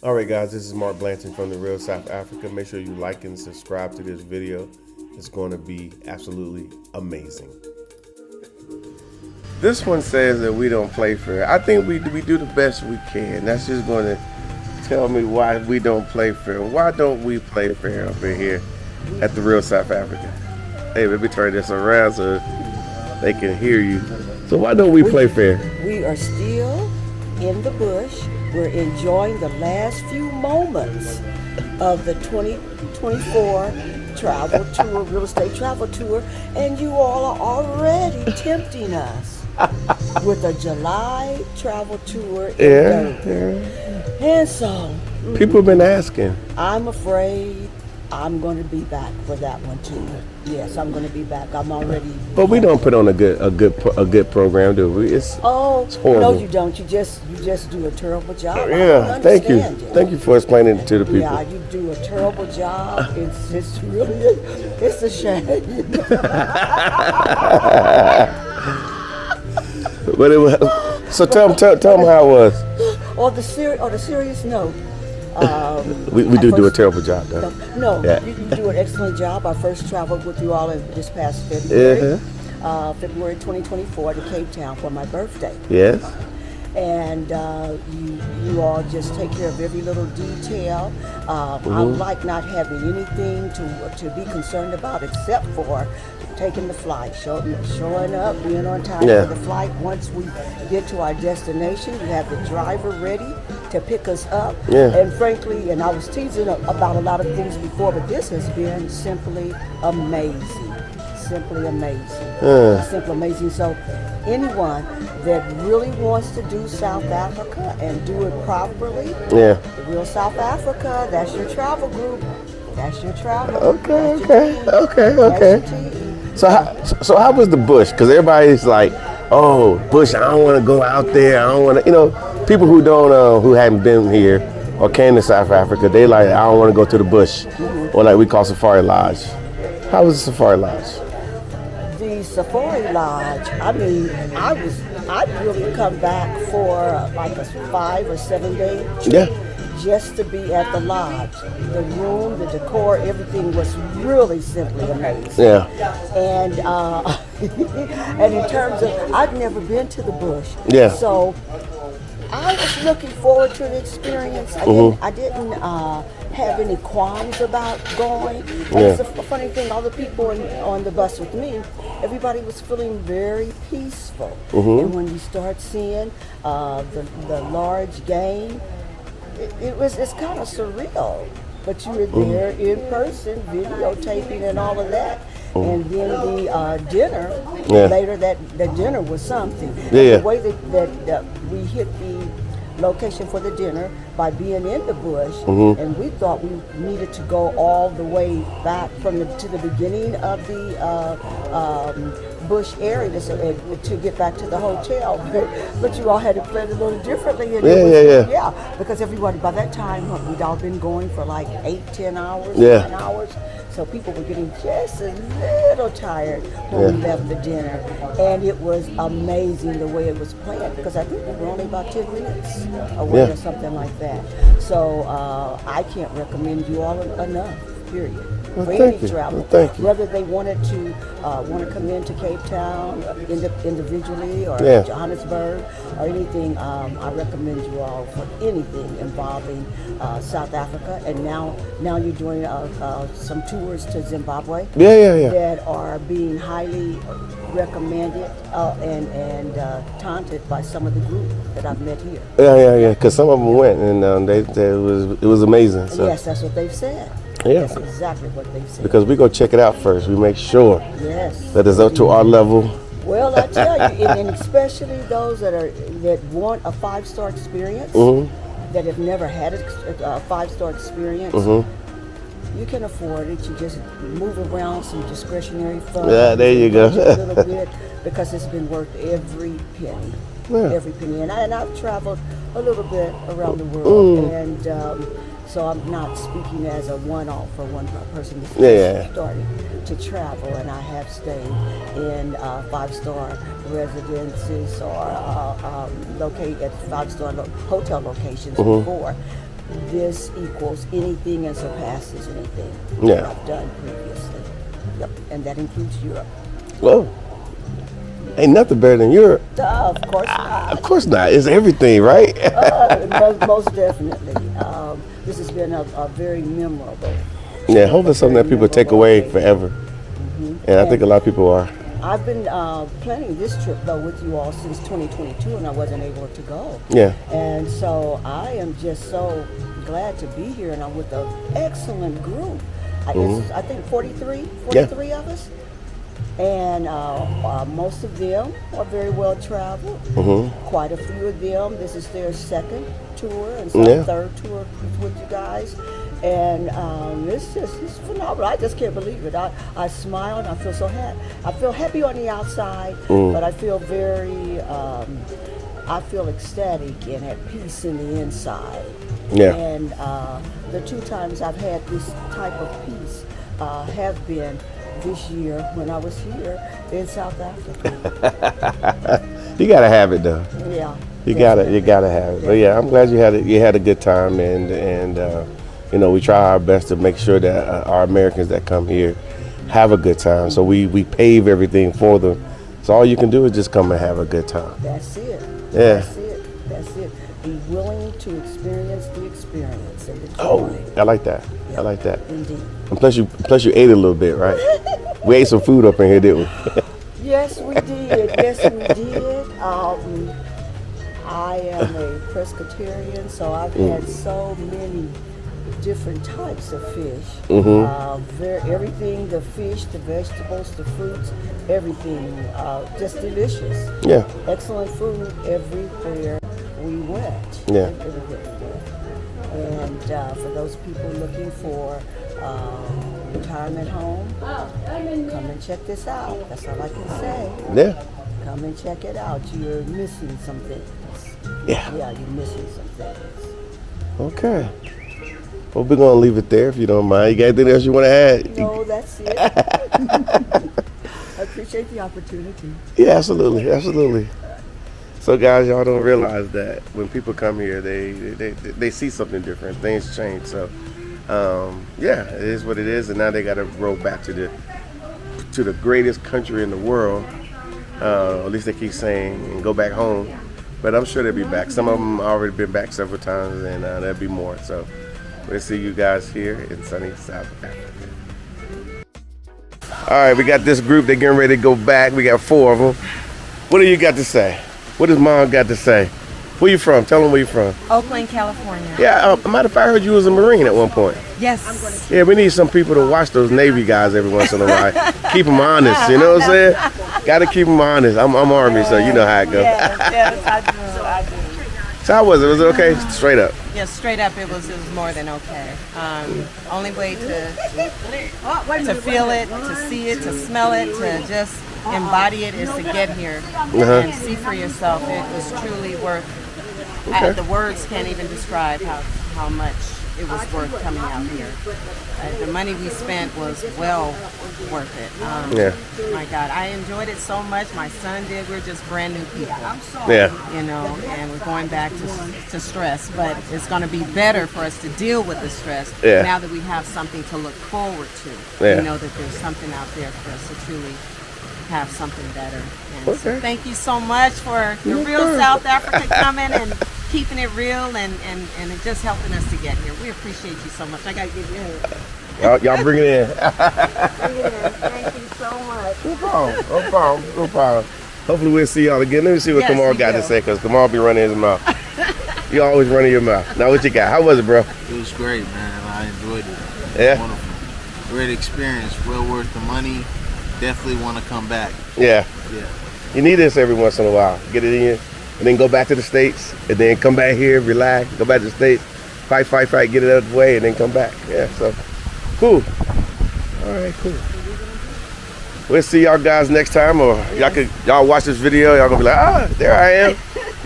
All right, guys, this is Mark Blanton from the Real South Africa. Make sure you like and subscribe to this video. It's going to be absolutely amazing. This one says that we don't play fair. I think we do the best we can. That's just going to tell me why we don't play fair. Why don't we play fair up in here at the Real South Africa? Hey, let me turn this around so they can hear you. So why don't we play fair? We are still in the bush. We're enjoying the last few moments of the 2024 travel tour, real estate travel tour, and you all are already tempting us with a July travel tour in Durban. And so, People have been asking. I'm afraid I'm going to be back for that one too. Yes, I'm going to be back. I'm already. But we don't put on a good program, do we? It's horrible. No, you don't. You just do a terrible job. Yeah, thank you. Thank you for explaining it to the people. Yeah, you do a terrible job. It's really it's a shame. But it was, so tell them how it was. On the serious note. We do a terrible job, though. No, Yeah. you do an excellent job. I first traveled with you all in this past February, February 2024 to Cape Town for my birthday. Yes. And you all just take care of every little detail. I like not having anything to be concerned about except for taking the flight, showing up, being on time for the flight. Once we get to our destination, you have the driver ready to pick us up. And frankly, and I was teasing about a lot of things before, but this has been simply amazing. Simply amazing. Simply amazing. So anyone that really wants to do South Africa and do it properly, the Real South Africa, that's your travel group. That's your travel. Okay. So how was the bush? Because everybody's like, oh, bush, I don't want to go out there. I don't want to, people who don't, who hadn't been here or came to South Africa, they like, I don't want to go to the bush, or like we call Safari Lodge. How was the Safari Lodge? The Safari Lodge, I mean, I'd really come back for like a 5 or 7 day trip just to be at the lodge. The room, the decor, everything was really simply amazing. And and in terms of, I've never been to the bush. So I was looking forward to the experience. I didn't have any qualms about going. And it's a funny thing, all the people on the bus with me, everybody was feeling very peaceful. And when you start seeing the large game, it's kind of surreal. But you were there in person, videotaping and all of that. And then the dinner, later that dinner was something. The way that we hit the location for the dinner by being in the bush, and we thought we needed to go all the way back to the beginning of the bush area to get back to the hotel, but you all had to plan it a little differently. And because everybody by that time we'd all been going for like 8-10 hours, 9 hours. So people were getting just a little tired when we left the dinner. And it was amazing the way it was planned, because I think we were only about 10 minutes away or something like that. So I can't recommend you all enough, period. For any travel, whether they wanted to come into Cape Town individually or Johannesburg or anything, I recommend you all for anything involving South Africa. And now you're doing some tours to Zimbabwe that are being highly recommended and taunted by some of the group that I've met here. Because some of them went and it was amazing. So. Yes, that's what they've said. That's exactly what they said. Because we go check it out first. We make sure that it's up to our level. Well, I tell you, and especially those that want a 5-star experience, that have never had a 5-star experience, you can afford it. You just move around some discretionary funds. There you go. A little bit, because it's been worth every penny. Every penny. And I've traveled a little bit around the world, and so I'm not speaking as a one-off for one person that's starting to travel, and I have stayed in 5-star residences or locate at 5-star hotel locations before. this equals anything and surpasses anything Yeah. that I've done previously. Yep, and that includes Europe. Whoa. Ain't nothing better than Europe. Of course not. Of course not. It's everything, right? Most definitely. This has been a very memorable. Yeah, hopefully something that people take away forever. And I think a lot of people are. I've been planning this trip though with you all since 2022, and I wasn't able to go. Yeah. And so I am just so glad to be here, and I'm with an excellent group. I think 43 of us. And most of them are very well traveled. Quite a few of them, this is their second tour and some third tour with you guys. And it's phenomenal. I just can't believe it. I smile and I feel so happy. I feel happy on the outside, but I feel I feel ecstatic and at peace in the inside. Yeah. And the 2 times I've had this type of peace have been this year when I was here in South Africa. You gotta have it though. Yeah. You gotta have it. But yeah, I'm glad you had a good time, and you know, we try our best to make sure that our Americans that come here have a good time. So we pave everything for them. So all you can do is just come and have a good time. That's it. Yeah. That's it. Be willing to experience the experience and the joy. Oh, I like that. I like that. Indeed. And plus you ate a little bit, right? We ate some food up in here, didn't we? Yes, we did. Yes, we did. I am a pescatarian, so I've had so many different types of fish. Everything, the fish, the vegetables, the fruits, everything, just delicious. Yeah. Excellent food everywhere we went. Yeah. And for those people looking for retirement home, come and check this out. That's all I can say. Yeah. Come and check it out. You're missing some things. Yeah. Yeah, you're missing some things. Okay. Well, we're gonna leave it there if you don't mind. You got anything else you want to add? No, that's it. I appreciate the opportunity. Yeah, absolutely. So guys, y'all don't realize that when people come here, they see something different. Things change. So yeah, it is what it is, and now they got to roll back to the greatest country in the world. At least they keep saying, and go back home. But I'm sure they'll be back. Some of them already been back several times, and there'll be more. So we'll see you guys here in sunny South Africa. All right, we got this group. They're getting ready to go back. We got 4 of them. What do you got to say? What does Mom got to say? Where you from? Tell them where you from. Oakland, California. Yeah, matter of fact, I heard you was a Marine at one point. Yes. Yeah, we need some people to watch those Navy guys every once in a while. Keep them honest, you know what I'm saying? Got to keep them honest. I'm Army, so you know how it goes. Yes, I do. So how was it? Was it okay? Straight up. Yes, straight up, it was more than okay. Only way to feel it, to see it, to smell it, to just embody it is to get here and see for yourself. It was truly worth. The words can't even describe how much it was worth coming out here. The money we spent was well worth it. My God, I enjoyed it so much. My son did. We're just brand new people. Yeah. You know, and we're going back to stress, but it's going to be better for us to deal with the stress now that we have something to look forward to. Yeah. We know that there's something out there for us to truly have something better. And so thank you so much for the real South Africa coming and keeping it real and just helping us to get here. We appreciate you so much. I got to give you a hug. Y'all bring it in. Thank you so much. No problem. Hopefully we'll see y'all again. Let me see what Kamal got to say, because Kamal be running his mouth. You always running your mouth. Now what you got? How was it, bro? It was great, man. I enjoyed it. Yeah? Wonderful. Great experience. Well worth the money. Definitely want to come back. Yeah. Yeah. You need this every once in a while. Get it in you, and then go back to the States, and then come back here, relax, go back to the States, fight, get it out of the way, and then come back. Yeah, so cool. All right, cool. We'll see y'all guys next time, or y'all watch this video, y'all gonna be like, there I am.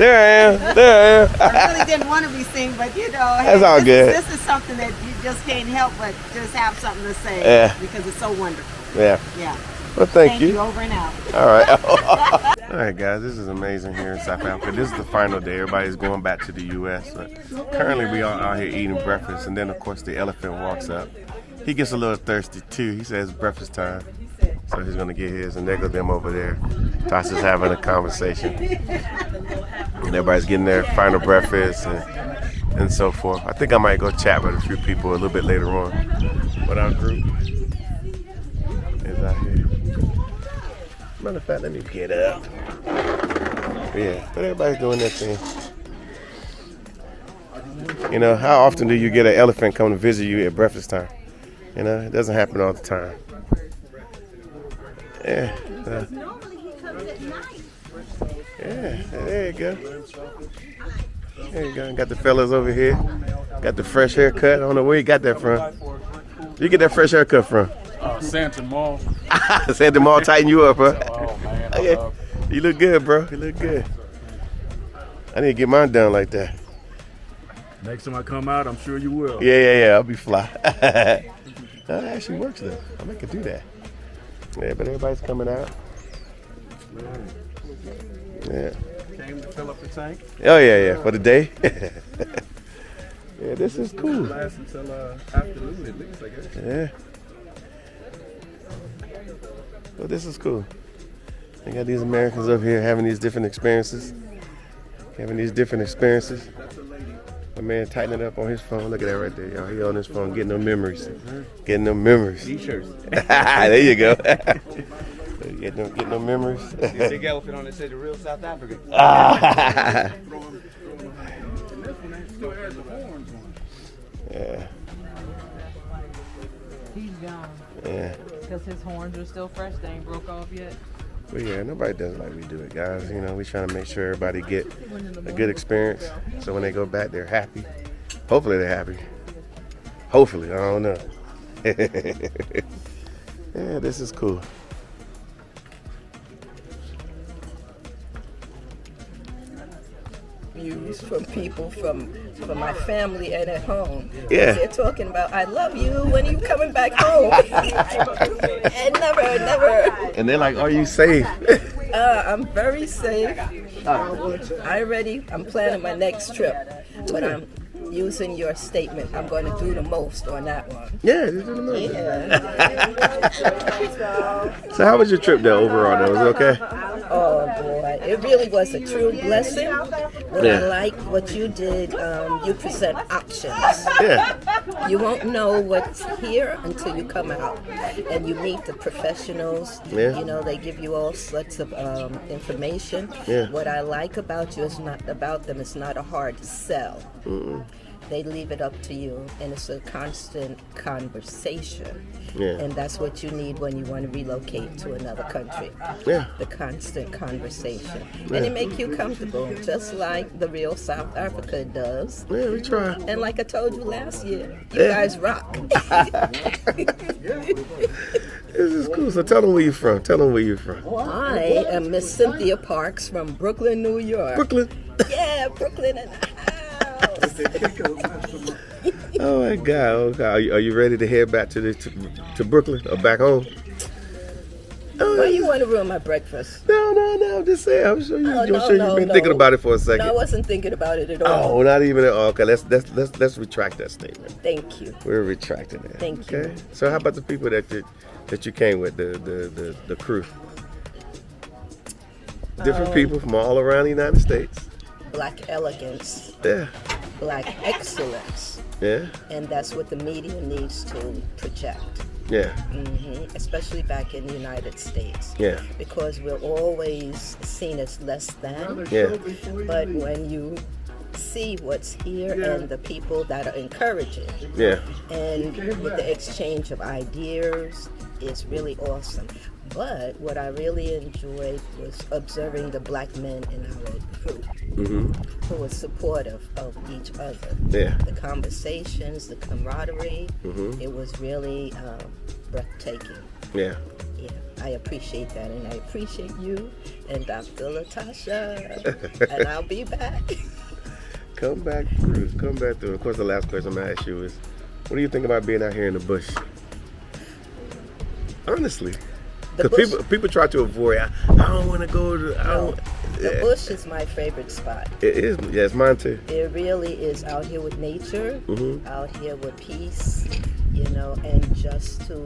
I really didn't want to be seen, but you know, that's all good. This is something that you just can't help but just have something to say because it's so wonderful. Yeah. Yeah. Well, thank you. Over and out. All right. All right, guys, this is amazing here in South Africa. This is the final day. Everybody's going back to the U.S. But currently, we are out here eating breakfast, and then, of course, the elephant walks up. He gets a little thirsty, too. He says breakfast time. So he's going to get his, and there go them over there. Tasha's having a conversation. And everybody's getting their final breakfast and so forth. I think I might go chat with a few people a little bit later on. But our group is out here. Matter of fact, let me get up. Yeah, but everybody's doing their thing. You know, how often do you get an elephant come to visit you at breakfast time? You know, it doesn't happen all the time. Yeah. Yeah, there you go. There you go. Got the fellas over here. Got the fresh haircut. I don't know where you got that from. You get that fresh haircut from? Santa Mall. Santa Mall tighten you up, huh? Oh, man. Okay. You look good, bro. You look good. I need to get mine done like that. Next time I come out, I'm sure you will. Yeah. I'll be fly. That actually works, though. I might could do that. Yeah, but everybody's coming out. Yeah. Came to fill up the tank. Oh, yeah. For the day. Yeah, this is cool. Last until afternoon at least, I guess. Yeah. Well, this is cool. You got these Americans over here having these different experiences. My man tightening up on his phone. Look at that right there, y'all. He on his phone getting them memories. T-shirts. There you go. Getting them memories. Big elephant on it said the real South Africa. Yeah. He's gone. Yeah. Because his horns are still fresh. They ain't broke off yet. But yeah, nobody does it like we do it, guys. You know, we trying to make sure everybody get a good experience. So when they go back, they're happy. Hopefully they're happy. Hopefully, I don't know. Yeah, this is cool. Views from people from my family and at home. Yeah. They're talking about, I love you, when are you coming back home? And never. And they're like, are you safe? I'm very safe. I'm planning my next trip, but I'm using your statement. I'm going to do the most on that one. Yeah, you do the most. Yeah. So how was your trip though, overall though? Was it okay? Oh boy, it really was a true blessing. What I liked what you did, you present options. Yeah. You won't know what's here until you come out and you meet the professionals. Yeah. You know, they give you all sorts of information. Yeah. What I like about you is not about them. It's not a hard sell. Mm-mm. They leave it up to you, and it's a constant conversation. Yeah. And that's what you need when you want to relocate to another country. Yeah. The constant conversation. Yeah. And it make you comfortable, just like the real South Africa does. Yeah, we try. And like I told you last year, you guys rock. This is cool. So tell them where you're from. I am Miss Cynthia Parks from Brooklyn, New York. Brooklyn. Yeah, Brooklyn in the house. Oh my God! Are you ready to head back to Brooklyn or back home? Why you want to ruin my breakfast? No. I'm just saying. I'm sure you've been thinking about it for a second. No, I wasn't thinking about it at all. Oh, not even at all. Okay, let's retract that statement. Thank you. We're retracting it. Thank you. So how about the people that you came with, the crew? Different people from all around the United States. Black elegance. Yeah. Black excellence. Yeah. And that's what the media needs to project. Yeah. Mm-hmm. Especially back in the United States. Yeah. Because we're always seen as less than. Yeah. But when you see what's here and the people that are encouraging. Yeah. And with the exchange of ideas is really awesome. But what I really enjoyed was observing the black men in our group who were supportive of each other. Yeah. The conversations, the camaraderie, it was really breathtaking. Yeah. Yeah, I appreciate that, and I appreciate you and Dr. Latasha, and I'll be back. Come back through. Of course, the last question I'm going to ask you is, what do you think about being out here in the bush? Honestly. Because people try to avoid. I don't want to go to. The bush is my favorite spot. It is. Yeah, it's mine too. It really is out here with nature, Mm-hmm. out here with peace, and just to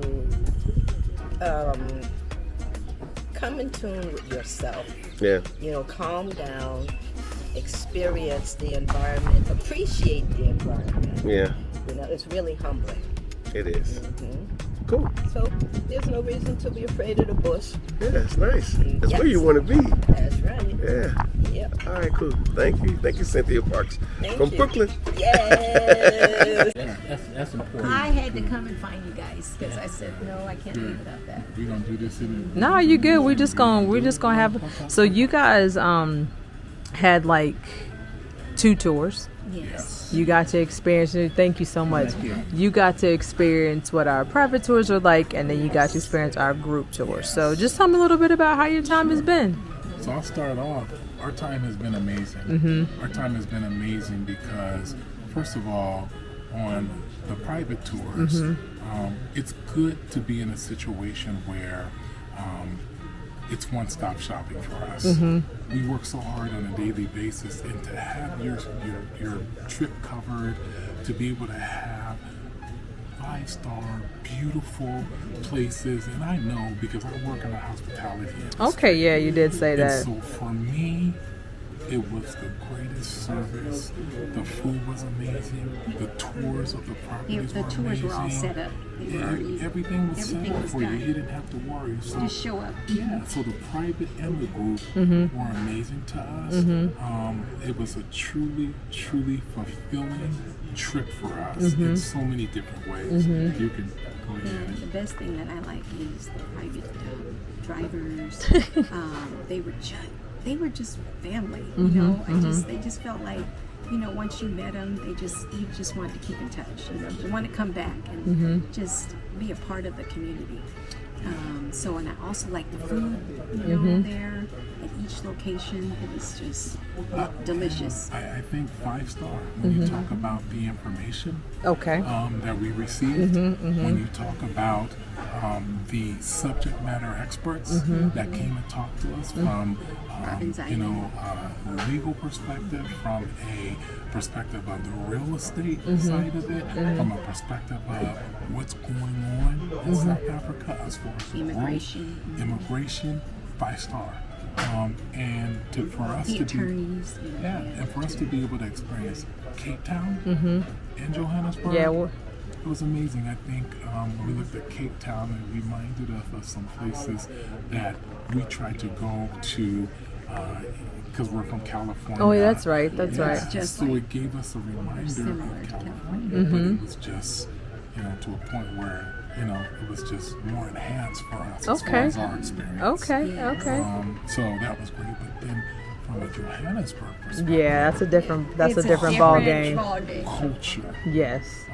come in tune with yourself. Yeah. Calm down, experience the environment, appreciate the environment. Yeah. It's really humbling. It is. Mm-hmm. Cool. So there's no reason to be afraid of the bush. Yeah, it's nice. That's Yes. where you want to be. That's right. Yeah. Yep. All right, cool. Thank you, Cynthia Parks from you. Brooklyn. Yes. That's important. I had to come and find you guys because I said no, I can't leave without that. We're gonna do this in. No, you good. We're just gonna have. So you guys had like 2 tours. Yes. You got to experience it. Thank you so much. You got to experience what our private tours are like, and then you got to experience our group tours. So just tell me a little bit about how your time has been. So I'll start off. Our time has been amazing. Mm-hmm. Our time has been amazing because, first of all, on the private tours, it's good to be in a situation where it's one-stop shopping for us. We work so hard on a daily basis, and to have your trip covered, to be able to have 5-star, beautiful places, and I know because I work in the hospitality industry. Okay, yeah, you did say that. And so for me, it was the greatest service. The food was amazing. The tours of the properties were amazing. The tours were all set up. They were already, everything was set everything up was for you. done. You didn't have to worry. So, Just show up. yeah, so the private and the group were amazing to us. It was a truly, truly fulfilling trip for us in so many different ways. You can go ahead. The best thing that I like is the private drivers. They were just family. They just felt like, once you met them, you just wanted to keep in touch. You want to come back and just be a part of the community. And I also like the food, there at each location. It was just delicious. I think 5-star when you talk about the information that we received, when you talk about the subject matter experts that came and talked to us from legal perspective, from a perspective of the real estate side of it, from a perspective of what's going on in South Africa as far as immigration, 5-star. For us to be able to experience Cape Town and Johannesburg, it was amazing. I think when we looked at Cape Town, it reminded us of some places that we tried to go to because we're from California. Oh, yeah, that's right. That's right. So it gave us a reminder of California, but it was just, to a point where, it was just more enhanced for us as far as our experience. Okay. So that was great. But then from a Johannesburg perspective, Yeah, that's a different ball game. culture. Yes.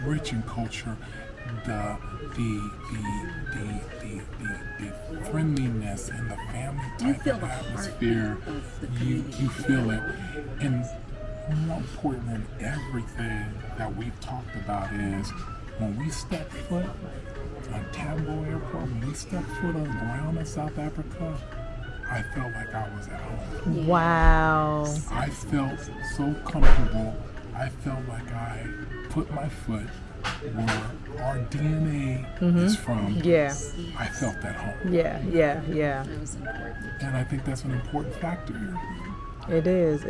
Rich in culture. The friendliness and the family type of atmosphere. You feel it. And more important than everything that we've talked about is when we step foot on Tambo Airport, when we step foot on ground in South Africa, I felt like I was at home. Wow. I felt so comfortable. I felt like I put my foot where our DNA is from. Yeah. I felt at home. Yeah. That was important. And I think that's an important factor here. It is.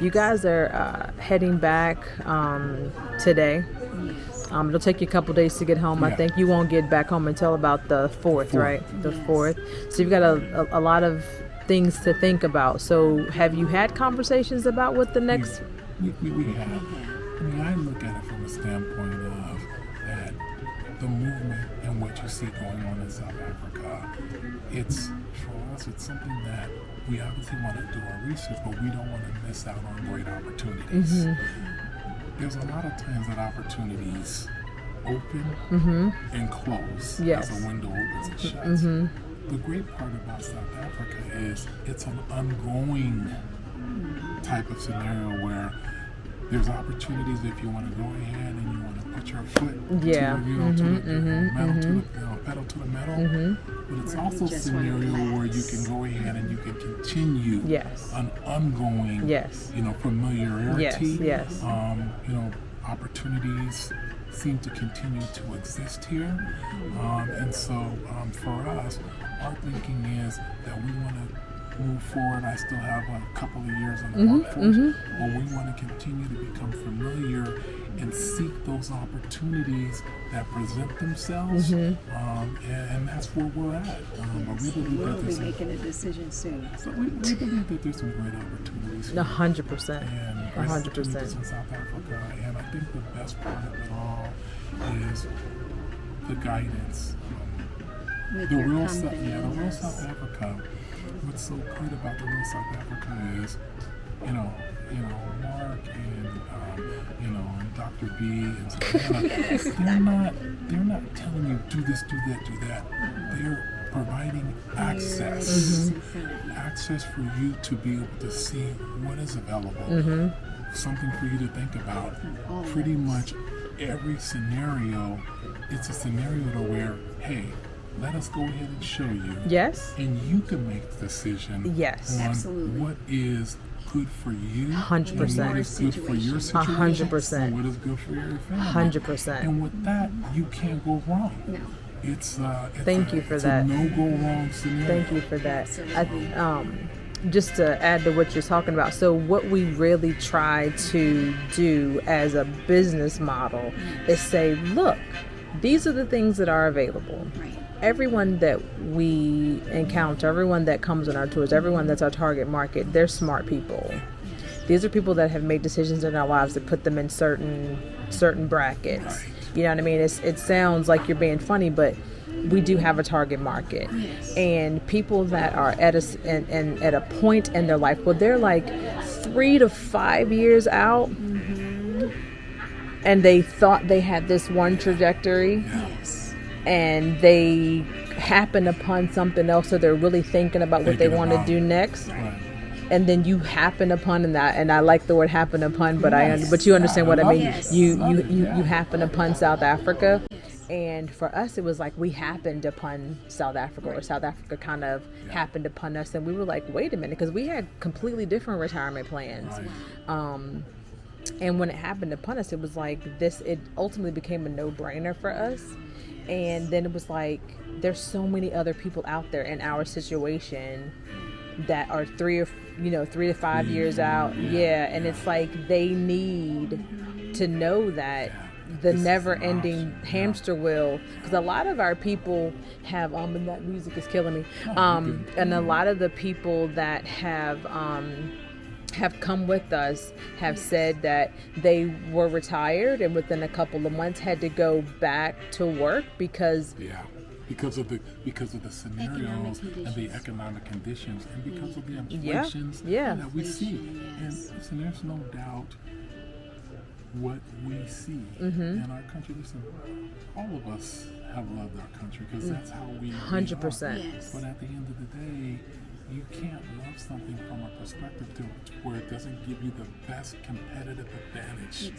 You guys are heading back today. It'll take you a couple days to get home. I think you won't get back home until about the 4th, right? The 4th. So you've got a lot of things to think about. So have you had conversations about what the next... We have. I mean, I look at it from a standpoint of that the movement and what you see going on in South Africa, for us, it's something that we obviously want to do our research, but we don't want to miss out on great opportunities. There's a lot of times that opportunities open and close as a window opens and shuts. The great part about South Africa is it's an ongoing type of scenario where there's opportunities if you want to go ahead and you want to put your foot Yeah. to, pedal to the metal. But it's also a scenario where you can go ahead and you can continue an ongoing, familiarity. Yes. Opportunities seem to continue to exist here. And so for us, our thinking is that we want to move forward. I still have a couple of years in the workforce, but we want to continue to become familiar and seek those opportunities that present themselves. And that's where we're at. But we believe We'll that be making a decision soon. So we believe that there's some great opportunities. 100%. And great opportunities in South Africa. And I think the best part of it all is the guidance. The real South Africa. What's so great about the real South Africa is, Mark and Dr. B and Savannah, they're not telling you do this, do that, do that. They're providing access, access for you to be able to see what is available, something for you to think about. Pretty much every scenario, it's a scenario to where, hey, let us go ahead and show you. Yes. And you can make the decision on what is good for you. 100%. What is good for your situation. 100%. And what is good for your family. 100%. And with that, you can't go wrong. No. It's Thank you for that. a no-go-wrong scenario. Thank you for that. Just to add to what you're talking about, so what we really try to do as a business model is say, look, these are the things that are available. Right. Everyone that we encounter, everyone that comes on our tours, everyone that's our target market, they're smart people. These are people that have made decisions in their lives that put them in certain brackets. You know what I mean? It sounds like you're being funny, but we do have a target market. Yes. And people that are at a point in their life, well, they're like 3 to 5 years out, and they thought they had this one trajectory. Yes. And they happen upon something else, so they're really thinking about what they want to do next. Right. And then you happen upon that, and I like the word happen upon, but but you understand what I mean. Yes. You happen upon South Africa, and for us it was like we happened upon South Africa, or South Africa kind of happened upon us, and we were like, wait a minute, because we had completely different retirement plans. And when it happened upon us, it was like it ultimately became a no-brainer for us. And then it was like, there's so many other people out there in our situation that are 3 to 5 years out. And it's like they need to know that the never-ending hamster wheel, because a lot of our people have and that music is killing me, and a lot of the people that have come with us have said that they were retired and within a couple of months had to go back to work because of the scenarios and the economic conditions, and because of the inflations that we see. And listen, there's no doubt what we see in our country. Listen, all of us have loved our country because that's how we 100%. Yes. But at the end of the day, you can't love something from a perspective to where it doesn't give you the best competitive advantage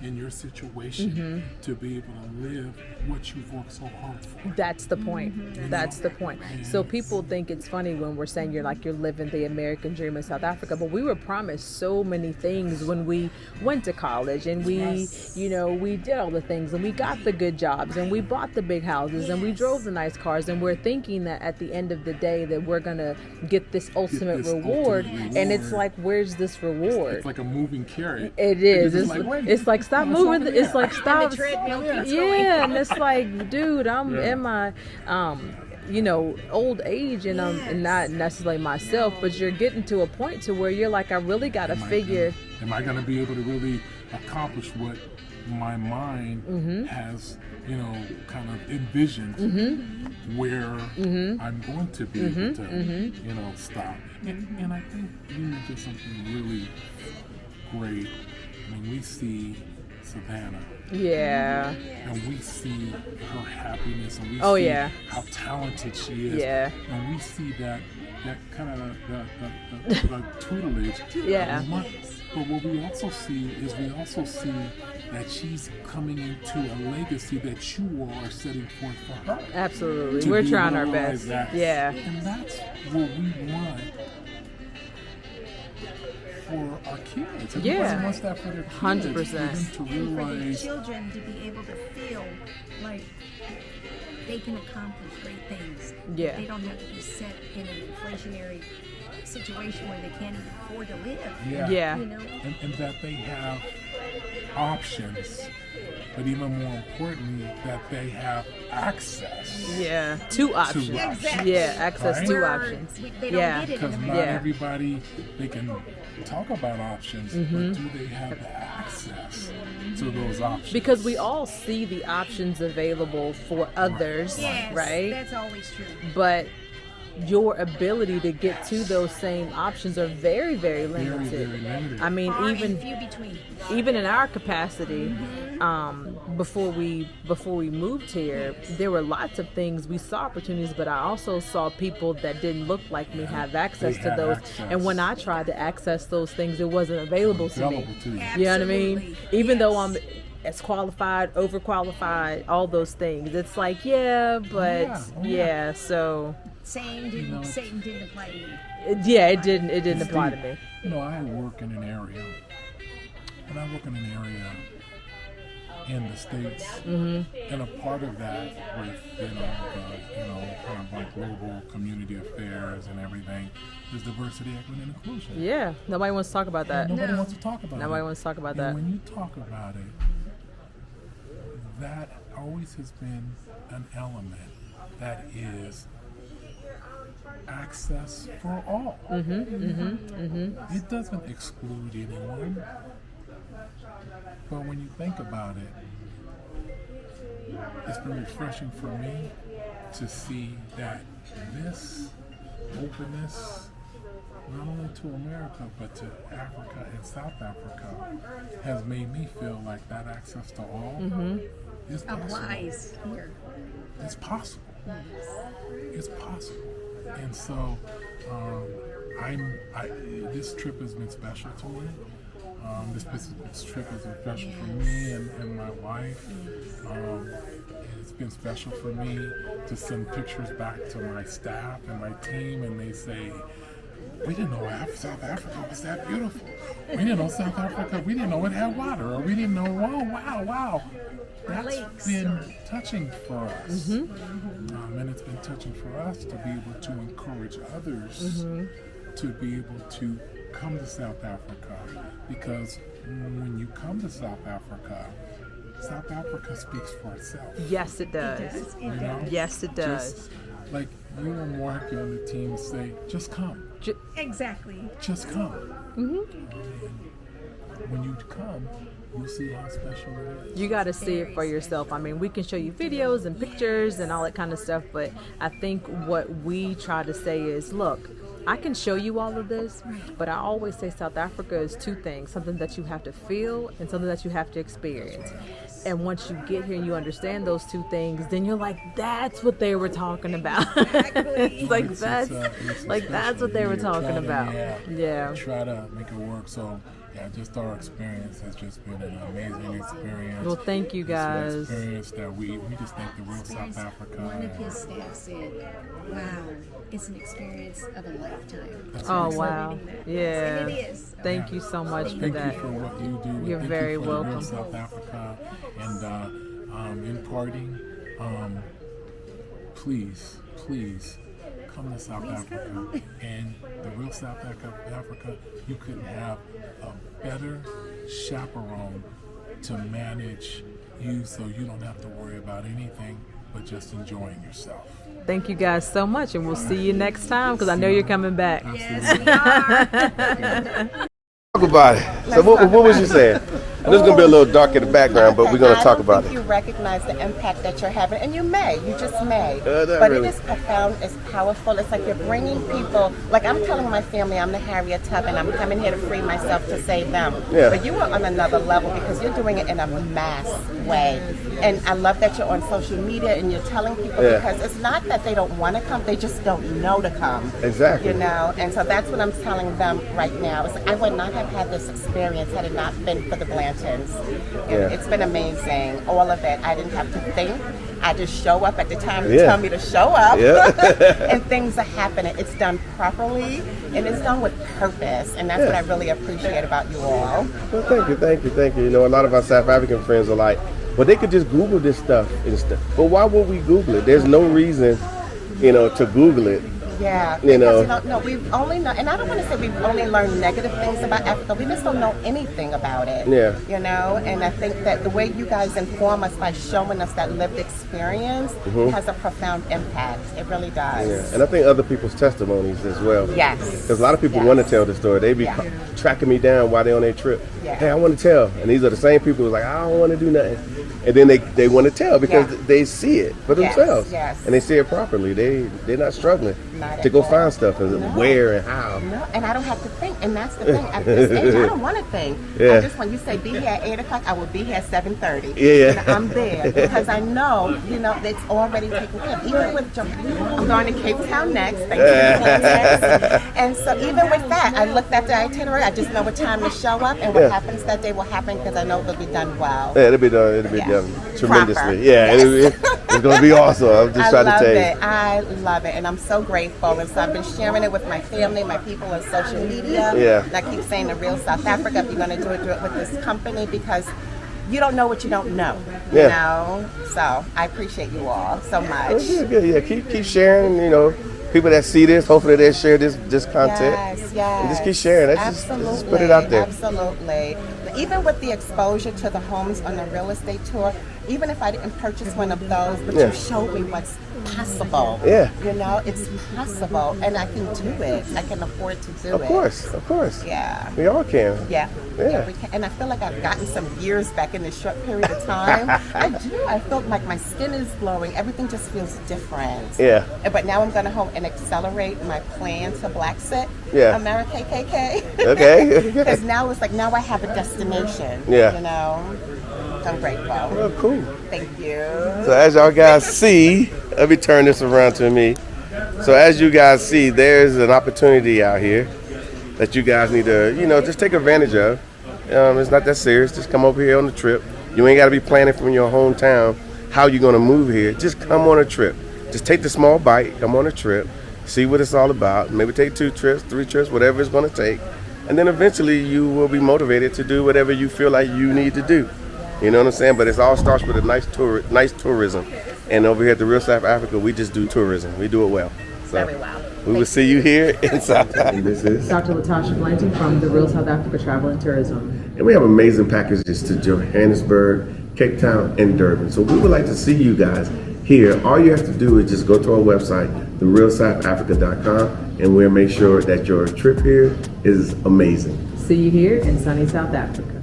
in your situation to be able to live what you've worked so hard for. That's the point. That's the point. So people think it's funny when we're saying you're living the American dream in South Africa, but we were promised so many things when we went to college, and we did all the things, and we got the good jobs, and we bought the big houses, and we drove the nice cars, and we're thinking that at the end of the day that we're gonna get this ultimate reward, and it's like, where's this reward? It's like a moving carrot. It is. It's like stop moving. It's like stop. And the treadmill keeps yeah, and it's like, dude, I'm in my old age, and I'm not necessarily myself, but you're getting to a point to where you're like, I really got to figure. Am I going to be able to really accomplish what my mind has, kind of envisioned where I'm going to be able to, stop. And I think you mentioned something really great. I mean, we see Savannah. Yeah. And we see her happiness, and we see how talented she is. Yeah. And we see that that kind of the tutelage. Yeah. But what we also see that she's coming into a legacy that you all are setting forth for her. Absolutely. We're trying our best. That. Yeah. And that's what we want for our kids. Everybody wants that for their kids. 100%. For them to And for the realize children to be able to feel like they can accomplish great things. Yeah. They don't have to be set in an inflationary situation where they can't even afford to live. Yeah. You know? and that they have options, but even more importantly, that they have access. Yeah. Two options. Exactly. Yeah. Access to Where options. They don't Yeah. get it in Because America. not everybody, they can talk about options, but do they have the access to those options? Because we all see the options available for others, Yes, right? that's always true. But your ability to get to those same options are very, very limited. very limited. I mean, Far and even few between. even in our capacity, before we moved here, there were lots of things. We saw opportunities, but I also saw people that didn't look like me have access They to had those. access. And when I tried to access those things, it wasn't available to me. Available to you. You know what I mean? Absolutely. Even though Yes. I'm as qualified, overqualified, all those things, it's like, yeah, but yeah. so Satan didn't apply to you. it didn't apply to me. You know, I work in an area, and I work in an area in the States, and a part of that with, kind of like global community affairs and everything is diversity, equity, and inclusion. Yeah, nobody wants to talk about that. Nobody wants to talk about it. Nobody wants to talk about And that. when you talk about it, that always has been an element that is access for all. It doesn't exclude anyone. But when you think about it, it's been refreshing for me to see that this openness, not only to America, but to Africa and South Africa, has made me feel like that access to all is possible. Applies here. It's possible. It's possible. And so, this trip has been special to me. This trip has been special for me and my wife. It's been special for me to send pictures back to my staff and my team, and they say, we didn't know South Africa was that beautiful. We didn't know South Africa, we didn't know it had water, or we didn't know, wow. That's been touching for us. And it's been touching for us to be able to encourage others to be able to come to South Africa, because when you come to South Africa speaks for itself. Yes, it does. You know? Yes, it does. Just like you and Mark and the team say, just come. Exactly. Just come. And when you come, you'll see how special it is. You got to see it for yourself. I mean, we can show you videos and pictures and all that kind of stuff, but I think what we try to say is, look, I can show you all of this, but I always say South Africa is two things: something that you have to feel and something that you have to experience. And once you get here and you understand those two things, then you're like, that's what they were talking about. It's like that's what they were talking about. Yeah. Try to make it work. So yeah, just our experience has just been an amazing experience. Well, thank you guys. It's an experience that we just think the real South Africa. One of his staff said, wow, it's an experience of a lifetime. Oh, wow. Yeah. And it is. Thank you so much for that. Thank you for what you do. You're Thank very you for the real welcome. South Africa. And in parting, please come to South Africa. And the real South Africa, you couldn't have a better chaperone to manage you, so you don't have to worry about anything but just enjoying yourself. Thank you guys so much, and we'll see you next time, because I know you're coming back. Talk about it. So what was you saying? And it's gonna be a little dark in the background, but we're gonna talk about I don't think you recognize the impact that you're having, and you just may. Not But really. it is profound, it's powerful. It's like you're bringing people, like I'm telling my family I'm the Harriet Tubman, I'm coming here to free myself to save them. Yeah. But you are on another level because you're doing it in a mass way. And I love that you're on social media and you're telling people Yeah. because it's not that they don't want to come, they just don't know to come. Exactly. You know, and so that's what I'm telling them right now. It's like I would not have had this experience had it not been for the Blantons. Yeah. It's been amazing, all of it. I didn't have to think. I just show up at the time you Yeah. tell me to show up, Yeah. and things are happening. It's done properly, and it's done with purpose, and that's Yeah. what I really appreciate about you all. Well, thank you. You know, a lot of our South African friends are like, well, they could just Google this stuff and stuff. But why would we Google it? There's no reason, you know, to Google it. Yeah, You because know. you don't know. We've only known, and I don't want to say we've only learned negative things about Africa. We just don't know anything about it. Yeah. You know, and I think that the way you guys inform us by showing us that lived experience has a profound impact. It really does. Yeah. And I think other people's testimonies as well. Yes. Because a lot of people Yes. want to tell the story. They be Yeah. tracking me down while they're on their trip. Yeah. Hey, I want to tell. And these are the same people who's like, I don't want to do nothing. And then they want to tell because Yeah. they see it for Yes, themselves. yes. And they see it properly. They're not struggling Not to at go all. find stuff and No. where and how. No, and I don't have to think, and that's the thing. At this age, I don't want to think. Yeah. I just, when you say be here at 8 o'clock, I will be here at 7:30. Yeah. You know, I'm there because I know, you know, it's already taken care of. Even with I'm going to Cape Town next. Thank you. And so even with that, I looked at the itinerary. I just know what time to show up, and what Yeah. happens that day will happen because I know it'll be done well. Yeah, it'll be done. It'll be Yeah. done Proper. tremendously. Yeah, Yes. it's gonna be awesome. I'm just I trying love to tell you. it. I love it, and I'm so grateful. And so I've been sharing it with my family, my people on social media. Yeah. And I keep saying the real South Africa. If you're going to do it with this company because you don't know what you don't know. You Yeah. know. So I appreciate you all so much. Oh, good. Yeah, keep sharing. You know, people that see this, hopefully they share this content. Yes. And just keep sharing. Let's just put it out there. Absolutely. Even with the exposure to the homes on the real estate tour, even if I didn't purchase one of those, but Yeah. you showed me what's possible. Yeah. You know, it's possible, and I can do it. I can afford to do it. Of course. Yeah. We all can. Yeah. Yeah. We can. And I feel like I've gotten some years back in this short period of time. I do. I feel like my skin is glowing. Everything just feels different. Yeah. But now I'm going to home and accelerate my plan to Black Sit Yeah. America KKK. Okay. Because now it's like, now I have a destination. Yeah. You know? I'm grateful. Well, cool. Thank you. So as y'all guys see, let me turn this around to me. So as you guys see, there's an opportunity out here that you guys need to, you know, just take advantage of. It's not that serious. Just come over here on the trip. You ain't got to be planning from your hometown how you're going to move here. Just come on a trip. Just take the small bite, come on a trip, see what it's all about. Maybe take 2 trips, 3 trips, whatever it's going to take. And then eventually you will be motivated to do whatever you feel like you need to do. You know what I'm saying? But it all starts with a nice tourism. And over here at the Real South Africa, we just do tourism. We do it well. So Very well. we will see you here in South Africa. This is Dr. Latasha Blanton from the Real South Africa Travel and Tourism. And we have amazing packages to Johannesburg, Cape Town, and Durban. So we would like to see you guys here. All you have to do is just go to our website, therealsouthafrica.com, and we'll make sure that your trip here is amazing. See you here in sunny South Africa.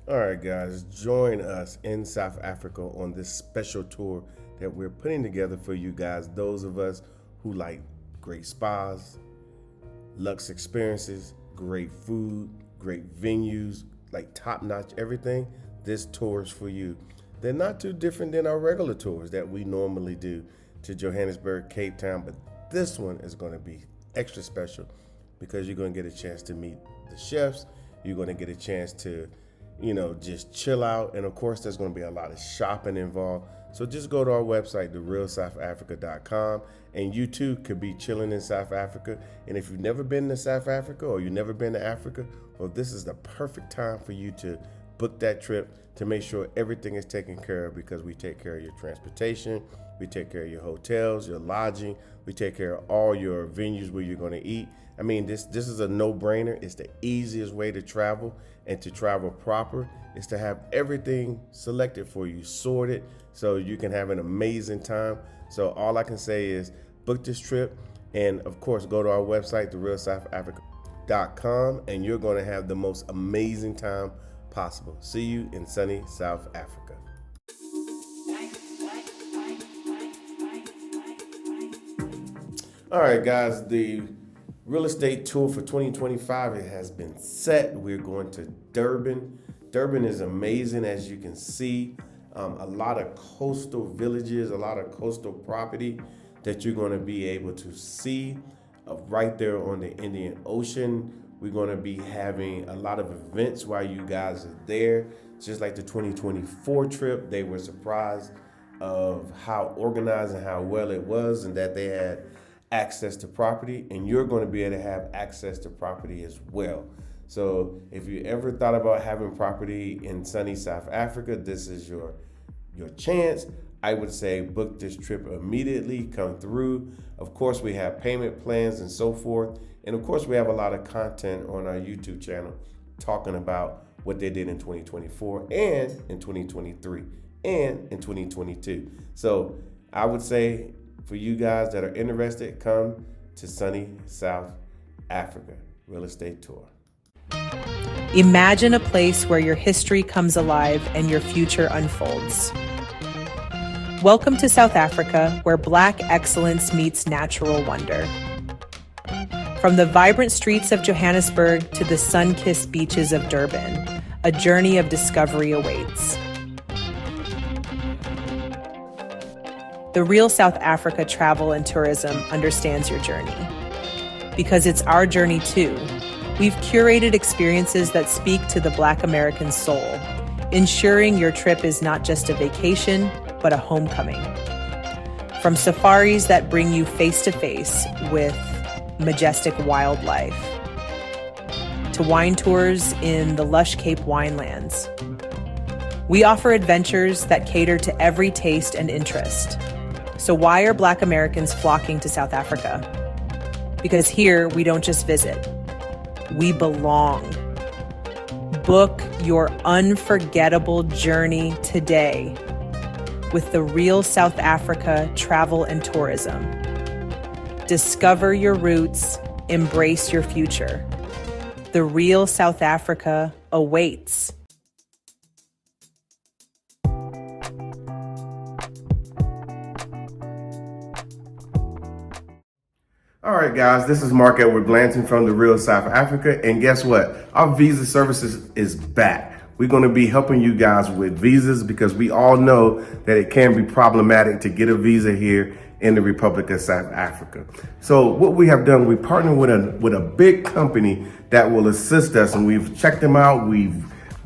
All right, guys, join us in South Africa on this special tour that we're putting together for you guys, those of us who like great spas, luxe experiences, great food, great venues, like top-notch everything. This tour is for you. They're not too different than our regular tours that we normally do to Johannesburg, Cape Town, but this one is going to be extra special because you're going to get a chance to meet the chefs. You're going to get a chance to, you know, just chill out. And of course, there's going to be a lot of shopping involved. So just go to our website, therealsouthafrica.com, and you too could be chilling in South Africa. And if you've never been to South Africa or you've never been to Africa, well, this is the perfect time for you to book that trip to make sure everything is taken care of, because we take care of your transportation, we take care of your hotels, your lodging, we take care of all your venues where you're going to eat. I mean, this is a no-brainer. It's the easiest way to travel, and to travel proper is to have everything selected for you, sorted, so you can have an amazing time. So all I can say is book this trip, and of course, go to our website, The Real South Africa. SouthAfrica.com, and you're going to have the most amazing time possible. See you in sunny South Africa. All right, guys, the real estate tour for 2025, it has been set. We're going to Durban. Durban is amazing, as you can see. A lot of coastal villages, a lot of coastal property that you're going to be able to see right there on the Indian Ocean. We're going to be having a lot of events while you guys are there. Just like the 2024 trip, they were surprised of how organized and how well it was, and that they had access to property, and you're going to be able to have access to property as well. So if you ever thought about having property in sunny South Africa, this is your chance. I would say book this trip immediately, come through. Of course, we have payment plans and so forth. And of course, we have a lot of content on our YouTube channel talking about what they did in 2024 and in 2023 and in 2022. So I would say for you guys that are interested, come to sunny South Africa Real Estate Tour. Imagine a place where your history comes alive and your future unfolds. Welcome to South Africa, where Black excellence meets natural wonder. From the vibrant streets of Johannesburg to the sun-kissed beaches of Durban, a journey of discovery awaits. The Real South Africa Travel and Tourism understands your journey. Because it's our journey too, we've curated experiences that speak to the Black American soul, ensuring your trip is not just a vacation, but a homecoming. From safaris that bring you face-to-face with majestic wildlife, to wine tours in the lush Cape winelands, we offer adventures that cater to every taste and interest. So why are Black Americans flocking to South Africa? Because here we don't just visit, we belong. Book your unforgettable journey today with the Real South Africa Travel and Tourism. Discover your roots, embrace your future. The Real South Africa awaits. All right, guys, this is Mark Edward Blanton from the Real South Africa. And guess what? Our visa services is back. We're going to be helping you guys with visas because we all know that it can be problematic to get a visa here in the Republic of South Africa. So what we have done, we partnered with a big company that will assist us, and we've checked them out. We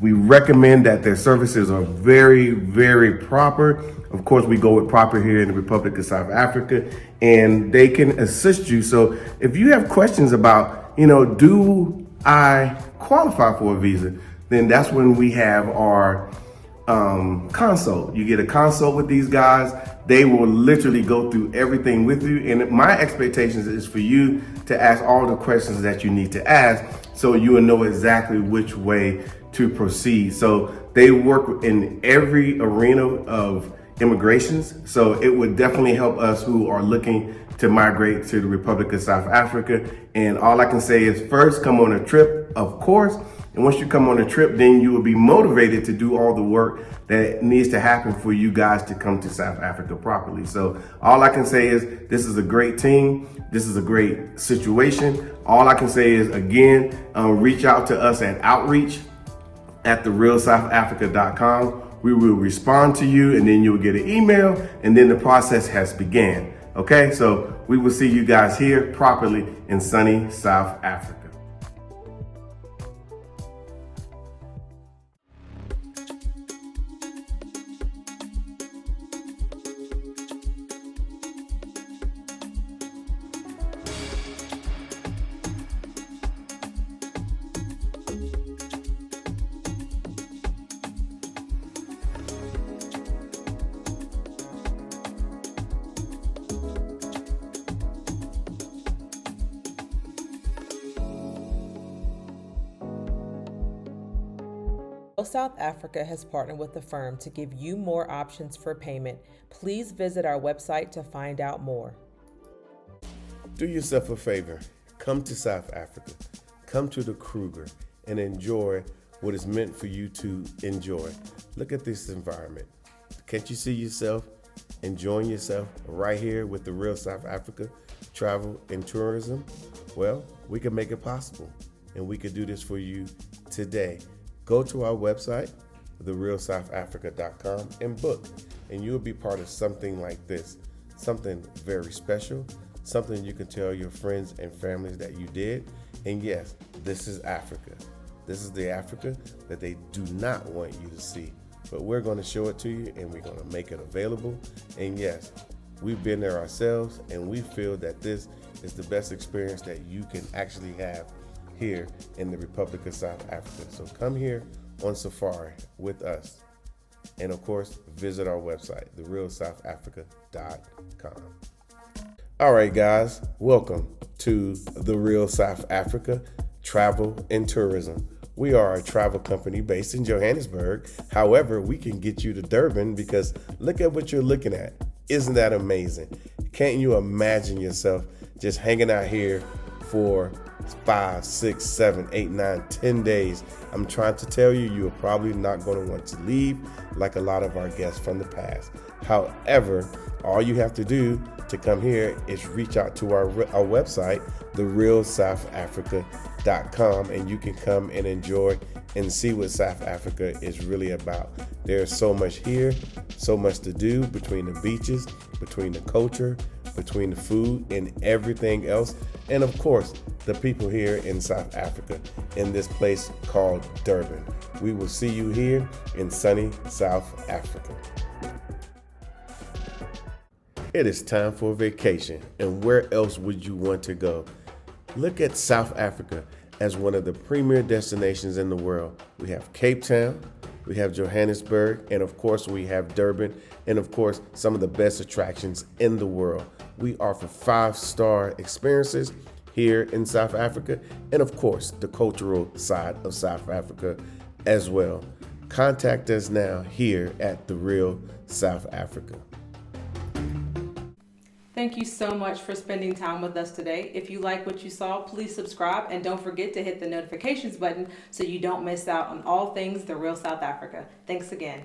recommend that their services are very, very proper. Of course, we go with proper here in the Republic of South Africa, and they can assist you. So if you have questions about, do I qualify for a visa? Then that's when we have our consult. You get a consult with these guys. They will literally go through everything with you. And my expectations is for you to ask all the questions that you need to ask so you will know exactly which way to proceed. So they work in every arena of immigrations. So it would definitely help us who are looking to migrate to the Republic of South Africa. And all I can say is first, come on a trip, of course. And once you come on a trip, then you will be motivated to do all the work that needs to happen for you guys to come to South Africa properly. So all I can say is this is a great team. This is a great situation. All I can say is, again, reach out to us at outreach@therealsoutafrica.com. We will respond to you, and then you'll get an email, and then the process has began. Okay, so we will see you guys here properly in sunny South Africa. South Africa has partnered with the firm to give you more options for payment. Please visit our website to find out more. Do yourself a favor. Come to South Africa. come to the Kruger and enjoy what is meant for you to enjoy. Look at this environment. Can't you see yourself enjoying yourself right here with the Real South Africa Travel and Tourism? Well, we can make it possible, and we could do this for you today. Go to our website, therealsouthafrica.com, and book, and you'll be part of something like this, something very special, something you can tell your friends and families that you did. And yes, this is Africa. This is the Africa that they do not want you to see, but we're going to show it to you, and we're going to make it available. And yes, we've been there ourselves, and we feel that this is the best experience that you can actually have here in the Republic of South Africa. So come here on safari with us, and of course visit our website, therealsouthafrica.com. All right, guys, welcome to the Real South Africa Travel and Tourism. We are a travel company based in Johannesburg. However, we can get you to Durban, because look at what you're looking at. Isn't that amazing? Can't you imagine yourself just hanging out here for 5, 6, 7, 8, 9, 10 days? I'm trying to tell you, you're probably not going to want to leave like a lot of our guests from the past. However, all you have to do to come here is reach out to our website, therealsouthafrica.com, and you can come and enjoy and see what South Africa is really about. There's so much here, so much to do, between the beaches, between the culture, between the food and everything else, and of course the people here in South Africa, in this place called Durban. We will see you here in sunny South Africa. It is time for a vacation, and where else would you want to go? Look at South Africa as one of the premier destinations in the world. We have Cape Town, we have Johannesburg, and of course we have Durban, and of course some of the best attractions in the world. We offer 5-star experiences here in South Africa, and of course the cultural side of South Africa as well. Contact us now here at The Real South Africa. Thank you so much for spending time with us today. If you like what you saw, please subscribe, and don't forget to hit the notifications button so you don't miss out on all things The Real South Africa. Thanks again.